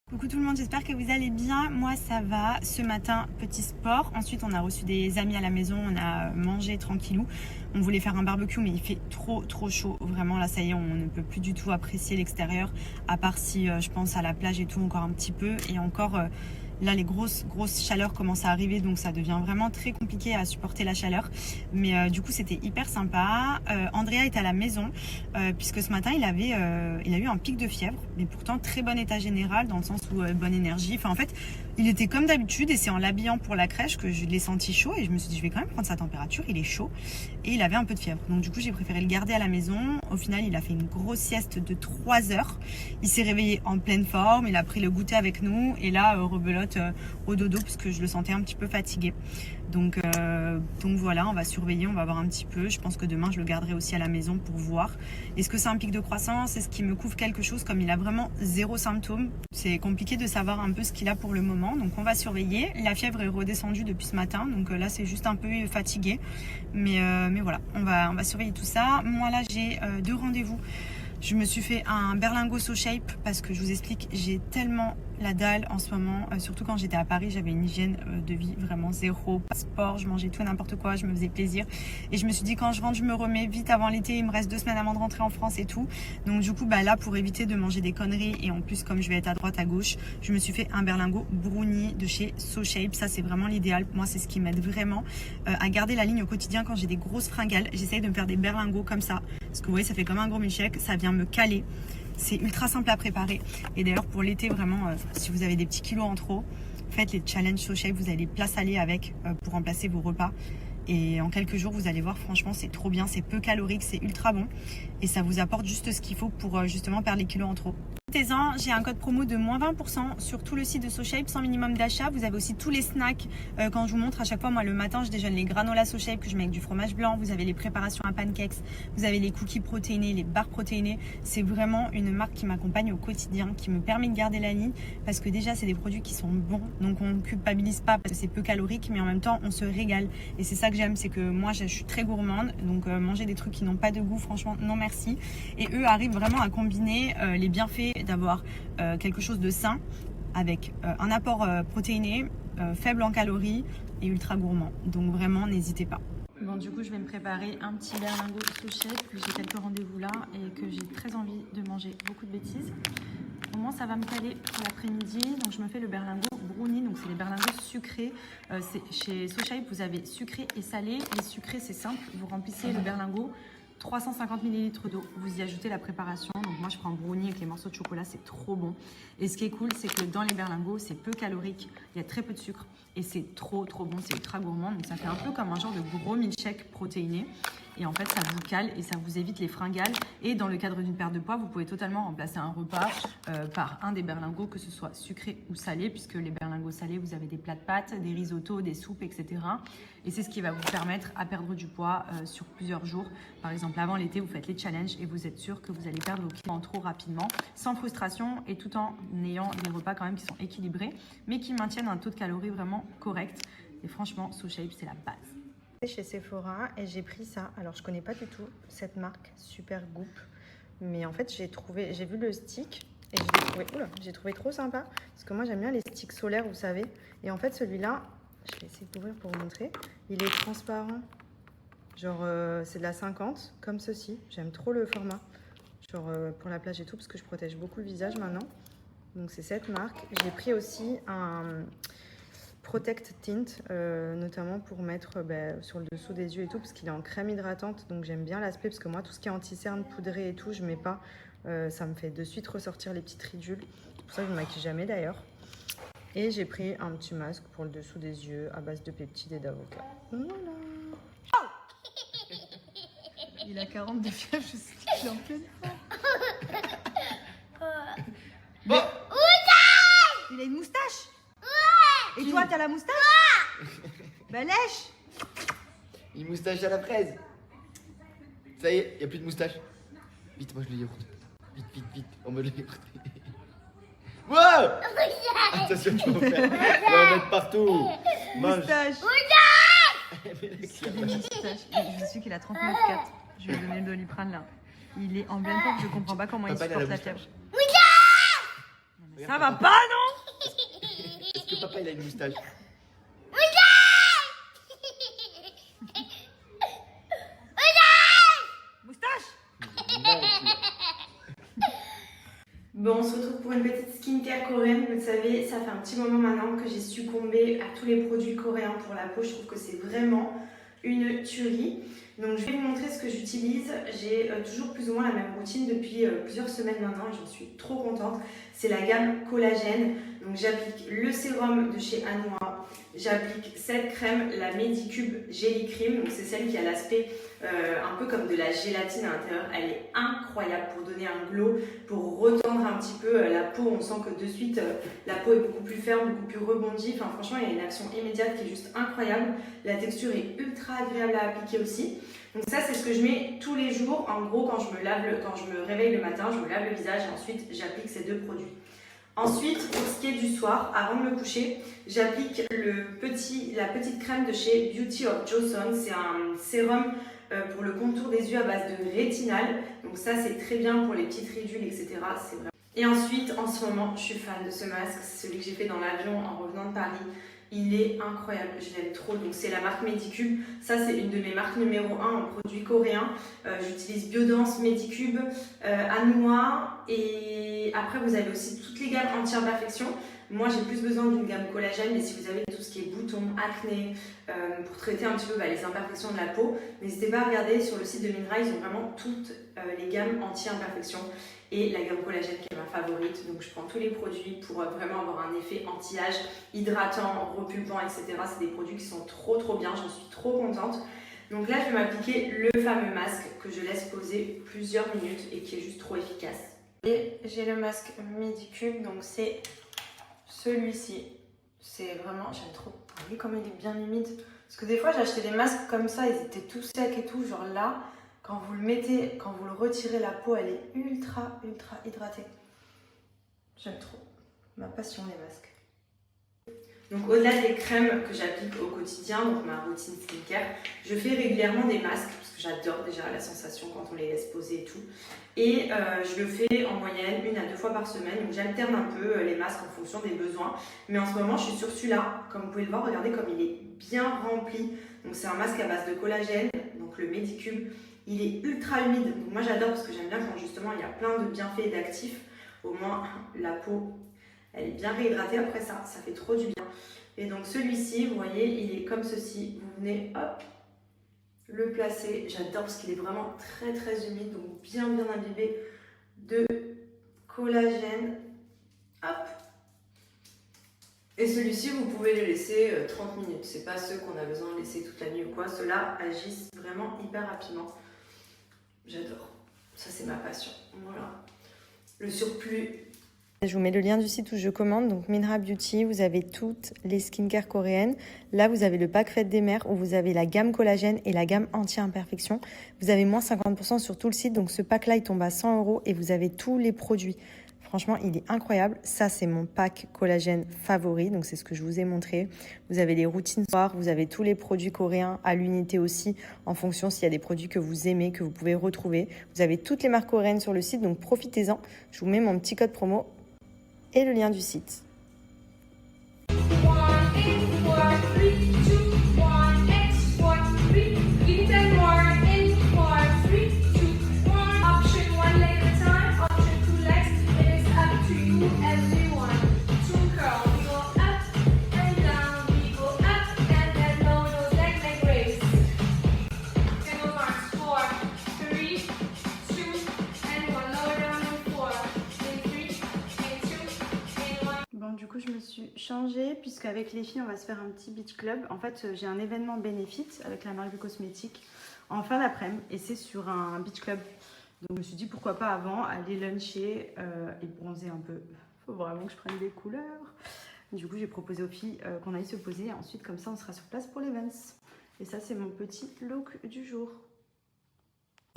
Coucou tout le monde, j'espère que vous allez bien. Moi ça va. Ce matin, petit sport. Ensuite on a reçu des amis à la maison, on a mangé tranquillou. On voulait faire un barbecue mais il fait trop chaud. Vraiment là ça y est, on ne peut plus du tout apprécier l'extérieur. À part si je pense à la plage et tout encore un petit peu. Et encore là les grosses chaleurs commencent à arriver, donc ça devient vraiment très compliqué à supporter la chaleur. Mais du coup c'était hyper sympa. Andrea est à la maison puisque ce matin il a eu un pic de fièvre, mais pourtant très bon état général dans le sens où bonne énergie. Enfin en fait il était comme d'habitude et c'est en l'habillant pour la crèche que je l'ai senti chaud et je me suis dit je vais quand même prendre sa température, il est chaud et il avait un peu de fièvre. Donc du coup j'ai préféré le garder à la maison. Au final il a fait une grosse sieste de 3 heures. Il s'est réveillé en pleine forme, il a pris le goûter avec nous et là rebelote au dodo parce que je le sentais un petit peu fatigué. Donc voilà, on va surveiller, on va voir un petit peu. Je pense que demain je le garderai aussi à la maison pour voir. Est-ce que c'est un pic de croissance? Est-ce qu'il me couvre quelque chose? Comme il a vraiment zéro symptôme, c'est compliqué de savoir un peu ce qu'il a pour le moment. Donc on va surveiller. La fièvre est redescendue depuis ce matin, donc là c'est juste un peu fatigué. Mais voilà, on va surveiller tout ça. Moi là j'ai 2 rendez-vous. Je me suis fait un berlingot SoShape parce que je vous explique, j'ai tellement la dalle en ce moment. Surtout quand j'étais à Paris, j'avais une hygiène de vie vraiment zéro. Pas de sport, je mangeais tout et n'importe quoi, je me faisais plaisir. Et je me suis dit quand je rentre, je me remets vite avant l'été. Il me reste 2 semaines avant de rentrer en France et tout. Donc du coup, là pour éviter de manger des conneries et en plus comme je vais être à droite à gauche, je me suis fait un berlingot brownie de chez SoShape. Ça c'est vraiment l'idéal. Moi c'est ce qui m'aide vraiment à garder la ligne au quotidien quand j'ai des grosses fringales. J'essaye de me faire des berlingots comme ça. Parce que vous voyez, ça fait comme un gros milkshake, ça vient me caler. C'est ultra simple à préparer. Et d'ailleurs, pour l'été, vraiment, si vous avez des petits kilos en trop, faites les challenges SoShape. Vous avez les plats salés avec pour remplacer vos repas. Et en quelques jours, vous allez voir, franchement, c'est trop bien. C'est peu calorique, c'est ultra bon. Et ça vous apporte juste ce qu'il faut pour justement perdre les kilos en trop. Profitez-en, j'ai un code promo de moins 20% sur tout le site de SoShape sans minimum d'achat. Vous avez aussi tous les snacks quand je vous montre à chaque fois. Moi le matin je déjeune les granolas SoShape que je mets avec du fromage blanc. Vous avez les préparations à pancakes, vous avez les cookies protéinés, les barres protéinées. C'est vraiment une marque qui m'accompagne au quotidien, qui me permet de garder la ligne parce que déjà c'est des produits qui sont bons. Donc on ne culpabilise pas parce que c'est peu calorique, mais en même temps on se régale. Et c'est ça que j'aime, c'est que moi je suis très gourmande. Donc manger des trucs qui n'ont pas de goût, franchement non merci. Et eux arrivent vraiment à combiner les bienfaits d'avoir quelque chose de sain avec un apport protéiné, faible en calories et ultra gourmand. Donc vraiment, n'hésitez pas. Bon, du coup, je vais me préparer un petit berlingot SoShape. J'ai quelques rendez-vous là et que j'ai très envie de manger beaucoup de bêtises. Au moins, ça va me caler pour l'après-midi. Donc, je me fais le berlingot brownie. Donc, c'est les berlingots sucrés. Chez SoShape, vous avez sucré et salé. Les sucrés, c'est simple. Vous remplissez le berlingot. 350 ml d'eau, vous y ajoutez la préparation. Donc moi je prends brownie avec les morceaux de chocolat, c'est trop bon. Et ce qui est cool, c'est que dans les berlingots, c'est peu calorique, il y a très peu de sucre et c'est trop bon, c'est ultra gourmand. Donc ça fait un peu comme un genre de gros milkshake protéiné. Et en fait, ça vous cale et ça vous évite les fringales. Et dans le cadre d'une perte de poids, vous pouvez totalement remplacer un repas par un des berlingots, que ce soit sucré ou salé, puisque les berlingots salés, vous avez des plats de pâtes, des risottos, des soupes, etc. Et c'est ce qui va vous permettre à perdre du poids sur plusieurs jours. Par exemple, avant l'été, vous faites les challenges et vous êtes sûr que vous allez perdre vos kilos en trop rapidement, sans frustration et tout en ayant des repas quand même qui sont équilibrés, mais qui maintiennent un taux de calories vraiment correct. Et franchement, SoShape, c'est la base. Chez Sephora et j'ai pris ça. Alors je connais pas du tout cette marque, Super Goop, mais en fait j'ai vu le stick et j'ai trouvé trop sympa parce que moi j'aime bien les sticks solaires, vous savez. Et en fait celui-là, je vais essayer d'ouvrir pour vous montrer. Il est transparent, genre c'est de la 50 comme ceci. J'aime trop le format, genre pour la plage et tout parce que je protège beaucoup le visage maintenant. Donc c'est cette marque. J'ai pris aussi un Protect Tint, notamment pour mettre sur le dessous des yeux et tout, parce qu'il est en crème hydratante, donc j'aime bien l'aspect, parce que moi, tout ce qui est anti-cerne, poudré et tout, je mets pas. Ça me fait de suite ressortir les petites ridules. C'est pour ça que je ne me maquille jamais d'ailleurs. Et j'ai pris un petit masque pour le dessous des yeux à base de peptides et d'avocat. Voilà. Il a 40 de fièvre, je sais qu'il est en pleine forme. Il a une moustache. Et toi, t'as la moustache? Bah lèche. Une moustache à la fraise. Ça y est, y a plus de moustache. Vite, mange le yaourt. Vite, on mange le yaourt. Wow! Attention, tu vas en faire. Tu vas en mettre partout. Mange. Moustache. C'est des moustaches. Je suis qu'il a 39,4. Je vais lui donner le Doliprane là. Il est en pleine forme, je comprends pas comment il supporte la fièvre. Regarde, Ça va papa. pas, non? Est-ce que papa il a une moustache? Moustache? Bon, on se retrouve pour une petite skincare coréenne. Vous le savez, ça fait un petit moment maintenant que j'ai succombé à tous les produits coréens pour la peau. Je trouve que c'est vraiment une tuerie. Donc je vais vous montrer ce que j'utilise. J'ai toujours plus ou moins la même routine depuis plusieurs semaines maintenant et j'en suis trop contente. C'est la gamme collagène. Donc j'applique le sérum de chez Anua. J'applique cette crème, la Medicube Jelly Cream. Donc c'est celle qui a l'aspect un peu comme de la gélatine à l'intérieur. Elle est incroyable pour donner un glow, pour retendre un petit peu la peau. On sent que de suite la peau est beaucoup plus ferme, beaucoup plus rebondie. Enfin franchement il y a une action immédiate qui est juste incroyable. La texture est ultra agréable à appliquer aussi. Donc ça c'est ce que je mets tous les jours. En gros quand je me réveille le matin, je me lave le visage et ensuite j'applique ces deux produits. Ensuite, pour ce qui est du soir, avant de me coucher, j'applique la petite crème de chez Beauty of Joseon. C'est un sérum pour le contour des yeux à base de rétinal. Donc ça, c'est très bien pour les petites ridules, etc. C'est vrai. Et ensuite, en ce moment, je suis fan de ce masque. C'est celui que j'ai fait dans l'avion en revenant de Paris. Il est incroyable, je l'aime trop. Donc c'est la marque Medicube. Ça c'est une de mes marques numéro 1 en produits coréens. J'utilise Biodance, Medicube, Anua. Et après vous avez aussi toutes les gammes anti-imperfection. Moi j'ai plus besoin d'une gamme collagène, mais si vous avez tout ce qui est boutons, acné, pour traiter un petit peu les imperfections de la peau, n'hésitez pas à regarder sur le site de Minra, ils ont vraiment toutes les gammes anti-imperfection. Et la gamme collagène qui est ma favorite, donc je prends tous les produits pour vraiment avoir un effet anti-âge, hydratant, repulpant, etc. C'est des produits qui sont trop bien, j'en suis trop contente. Donc là je vais m'appliquer le fameux masque que je laisse poser plusieurs minutes et qui est juste trop efficace. Et j'ai le masque Medicube, donc c'est celui-ci. C'est vraiment, j'aime trop. Vous voyez comme il est bien humide. Parce que des fois j'ai acheté des masques comme ça, ils étaient tout secs et tout, genre là. Quand vous le mettez, quand vous le retirez, la peau, elle est ultra hydratée. J'aime trop. Ma passion, les masques. Donc au-delà des crèmes que j'applique au quotidien, donc ma routine skincare, je fais régulièrement des masques, parce que j'adore déjà la sensation quand on les laisse poser et tout. Et je le fais en moyenne 1 à 2 fois par semaine, donc j'alterne un peu les masques en fonction des besoins. Mais en ce moment, je suis sur celui-là. Comme vous pouvez le voir, regardez comme il est bien rempli. Donc c'est un masque à base de collagène, donc le Medicube. Il est ultra humide, donc moi j'adore parce que j'aime bien quand justement il y a plein de bienfaits et d'actifs. Au moins la peau, elle est bien réhydratée après ça fait trop du bien. Et donc celui-ci, vous voyez, il est comme ceci. Vous venez, hop, le placer. J'adore parce qu'il est vraiment très humide, donc bien imbibé de collagène. Hop. Et celui-ci, vous pouvez le laisser 30 minutes. C'est pas ceux qu'on a besoin de laisser toute la nuit ou quoi. Ceux-là agissent vraiment hyper rapidement. J'adore. Ça, c'est ma passion. Voilà. Le surplus. Je vous mets le lien du site où je commande. Donc, Minra Beauty, vous avez toutes les skincare coréennes. Là, vous avez le pack Fête des Mères où vous avez la gamme collagène et la gamme anti-imperfection. Vous avez moins 50% sur tout le site. Donc, ce pack-là, il tombe à 100 € et vous avez tous les produits. Franchement, il est incroyable. Ça, c'est mon pack collagène favori. Donc, c'est ce que je vous ai montré. Vous avez les routines soir. Vous avez tous les produits coréens à l'unité aussi, en fonction s'il y a des produits que vous aimez, que vous pouvez retrouver. Vous avez toutes les marques coréennes sur le site, donc profitez-en. Je vous mets mon petit code promo et le lien du site. Du coup, je me suis changée puisqu'avec les filles, on va se faire un petit beach club. En fait, j'ai un événement bénéfice avec la marque de cosmétiques en fin d'après-midi et c'est sur un beach club. Donc, je me suis dit pourquoi pas avant aller luncher et bronzer un peu. Faut vraiment que je prenne des couleurs. Du coup, j'ai proposé aux filles qu'on aille se poser et ensuite, comme ça, on sera sur place pour l'event. Et ça, c'est mon petit look du jour.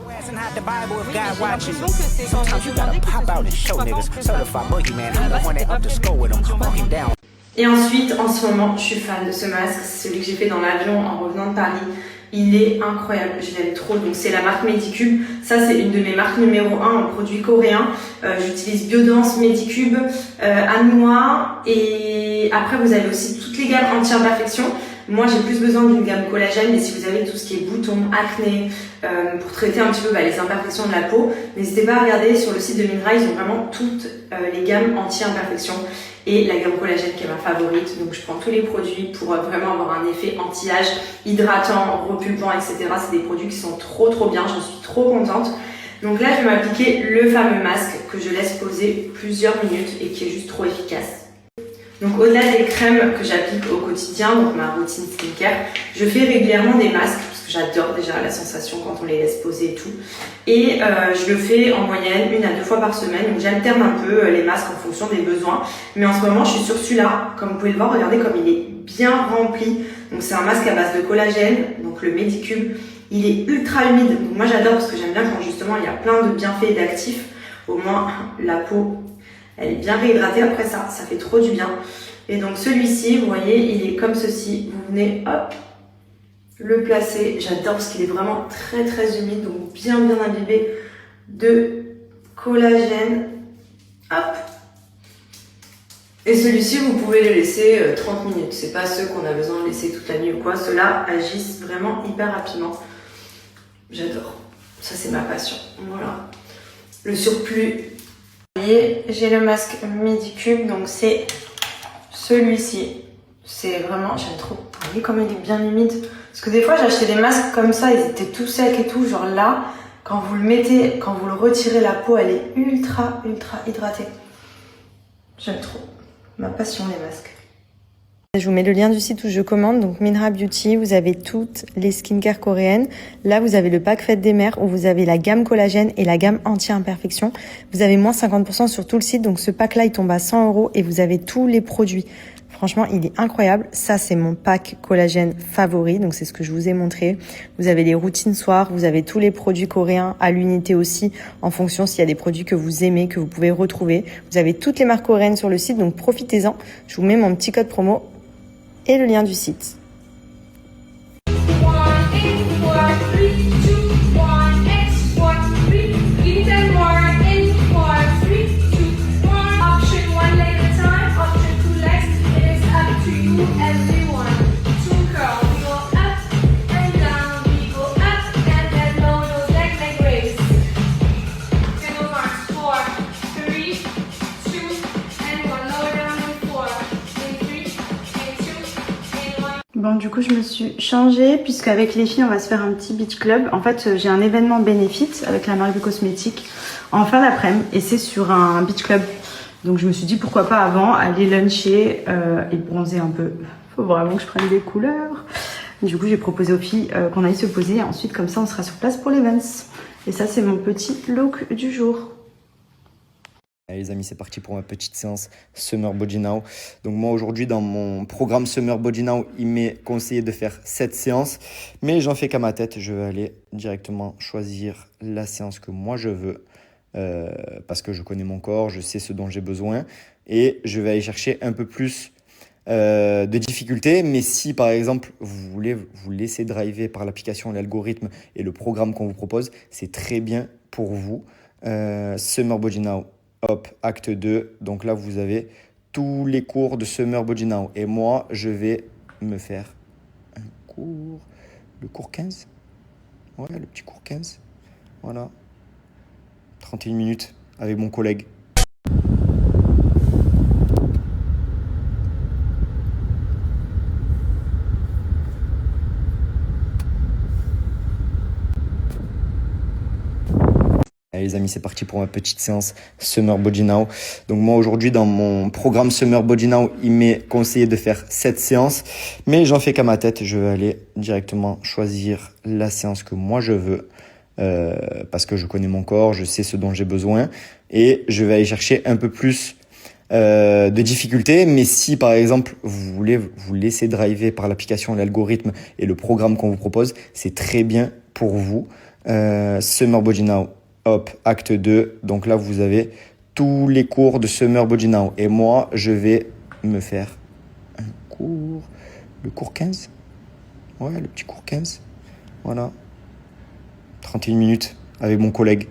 And hide the Bible if God watching. Sometimes you gotta pop out and show niggas. Certified boogeyman, I'm the one that up the score with him. Walk him down. Et ensuite, en ce moment, je suis fan de ce masque. C'est celui que j'ai fait dans l'avion en revenant de Paris. Il est incroyable, je l'aime trop. Donc c'est la marque Medicube. Ça c'est une de mes marques numéro 1 en produits coréens. J'utilise Biodance, Medicube, Anoa. Et après vous avez aussi toutes les gammes anti-imperfection. Moi j'ai plus besoin d'une gamme collagène, mais si vous avez tout ce qui est boutons, acné, pour traiter un petit peu les imperfections de la peau, n'hésitez pas à regarder sur le site de Minra, ils ont vraiment toutes les gammes anti-imperfection et la gamme collagène qui est ma favorite. Donc je prends tous les produits pour vraiment avoir un effet anti-âge, hydratant, repulpant, etc. C'est des produits qui sont trop bien, j'en suis trop contente. Donc là je vais m'appliquer le fameux masque que je laisse poser plusieurs minutes et qui est juste trop efficace. Donc au-delà des crèmes que j'applique au quotidien, donc ma routine skincare, je fais régulièrement des masques parce que j'adore déjà la sensation quand on les laisse poser et tout. Et je le fais en moyenne 1 à 2 fois par semaine, donc j'alterne un peu les masques en fonction des besoins. Mais en ce moment je suis sur celui-là, comme vous pouvez le voir, regardez comme il est bien rempli. Donc c'est un masque à base de collagène, donc le Medicube. Il est ultra humide, donc moi j'adore parce que j'aime bien quand justement il y a plein de bienfaits et d'actifs. Au moins la peau elle est bien réhydratée après ça fait trop du bien. Et donc celui-ci, vous voyez, il est comme ceci. Vous venez, hop, le placer. J'adore parce qu'il est vraiment très humide, donc bien imbibé de collagène. Hop. Et celui-ci, vous pouvez le laisser 30 minutes. C'est pas ceux qu'on a besoin de laisser toute la nuit ou quoi. Ceux-là agissent vraiment hyper rapidement. J'adore. Ça, c'est ma passion. Voilà. Le surplus. Vous voyez, j'ai le masque Medicube, donc c'est celui-ci. C'est vraiment, j'aime trop. Vous voyez comme il est bien humide. Parce que des fois, j'achetais des masques comme ça, ils étaient tout secs et tout. Genre là, quand vous le mettez, quand vous le retirez, la peau, elle est ultra hydratée. J'aime trop. Ma passion, les masques. Je vous mets le lien du site où je commande, donc Minra Beauty, vous avez toutes les skincare coréennes. Là, vous avez le pack Fête des Mères où vous avez la gamme collagène et la gamme anti-imperfection. Vous avez moins 50% sur tout le site, donc ce pack-là, il tombe à 100 € et vous avez tous les produits. Franchement, il est incroyable. Ça, c'est mon pack collagène favori, donc c'est ce que je vous ai montré. Vous avez les routines soir, vous avez tous les produits coréens à l'unité aussi, en fonction s'il y a des produits que vous aimez, que vous pouvez retrouver. Vous avez toutes les marques coréennes sur le site, donc profitez-en. Je vous mets mon petit code promo et le lien du site. Bon, du coup, je me suis changée puisque avec les filles, on va se faire un petit beach club. En fait, j'ai un événement bénéfice avec la marque de cosmétiques en fin d'après-midi et c'est sur un beach club. Donc, je me suis dit pourquoi pas avant aller luncher et bronzer un peu. Faut vraiment que je prenne des couleurs. Du coup, j'ai proposé aux filles qu'on aille se poser et ensuite, comme ça, on sera sur place pour l'event. Et ça, c'est mon petit look du jour. Allez les amis, c'est parti pour ma petite séance Summer Body Now. Donc moi aujourd'hui dans mon programme Summer Body Now, il m'est conseillé de faire 7 séances. Mais j'en fais qu'à ma tête, je vais aller directement choisir la séance que moi je veux. Parce que je connais mon corps, je sais ce dont j'ai besoin. Et je vais aller chercher un peu plus de difficultés. Mais si par exemple vous voulez vous laisser driver par l'application, l'algorithme et le programme qu'on vous propose, c'est très bien pour vous. Summer Body Now. Hop, acte 2. Donc là, vous avez tous les cours de Summer Body Now. Et moi, je vais me faire un cours, le cours 15. Ouais, le petit cours 15. Voilà. 31 minutes avec mon collègue. Allez les amis, c'est parti pour ma petite séance Summer Body Now. Donc moi aujourd'hui dans mon programme Summer Body Now, il m'est conseillé de faire 7 séances. Mais j'en fais qu'à ma tête, je vais aller directement choisir la séance que moi je veux. Parce que je connais mon corps, je sais ce dont j'ai besoin. Et je vais aller chercher un peu plus de difficultés. Mais si par exemple vous voulez vous laisser driver par l'application, l'algorithme et le programme qu'on vous propose, c'est très bien pour vous. Summer Body Now. Hop, acte 2. Donc là, vous avez tous les cours de Summer Body Now. Et moi, je vais me faire un cours, le cours 15. Ouais, le petit cours 15. Voilà. 31 minutes avec mon collègue.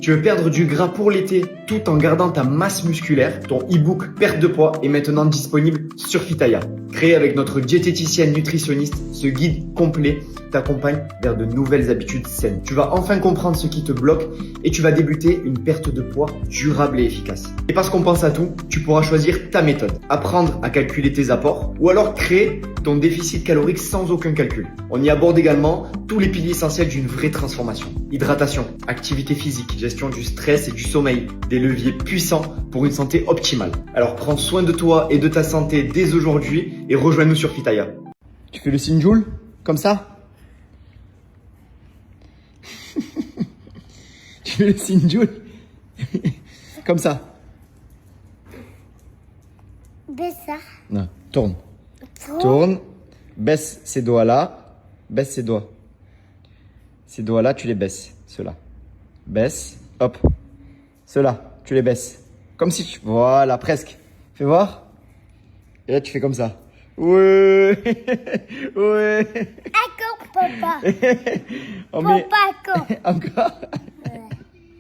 Tu veux perdre du gras pour l'été tout en gardant ta masse musculaire? Ton e-book Perte de poids est maintenant disponible sur Fitaya. Créé avec notre diététicienne nutritionniste, ce guide complet t'accompagne vers de nouvelles habitudes saines. Tu vas enfin comprendre ce qui te bloque et tu vas débuter une perte de poids durable et efficace. Et parce qu'on pense à tout, tu pourras choisir ta méthode. Apprendre à calculer tes apports ou alors créer ton déficit calorique sans aucun calcul. On y aborde également tous les piliers essentiels d'une vraie transformation. Hydratation, activité physique, gestion du stress et du sommeil, des leviers puissants pour une santé optimale. Alors prends soin de toi et de ta santé dès aujourd'hui et rejoins-nous sur Fitaya. Tu fais le signe Joule? Comme ça? Tu fais le signe Joule? Comme ça? Bessa. Non, tourne. Tourne. Baisse ces doigts là. Baisse ces doigts. Ces doigts là, tu les baisses. Ceux-là. Baisse. Hop. Ceux-là, tu les baisses. Comme si tu... Voilà, presque. Fais voir. Et là, tu fais comme ça. Ouais. Ouais. Encore, papa. On met... Papa, encore. Encore.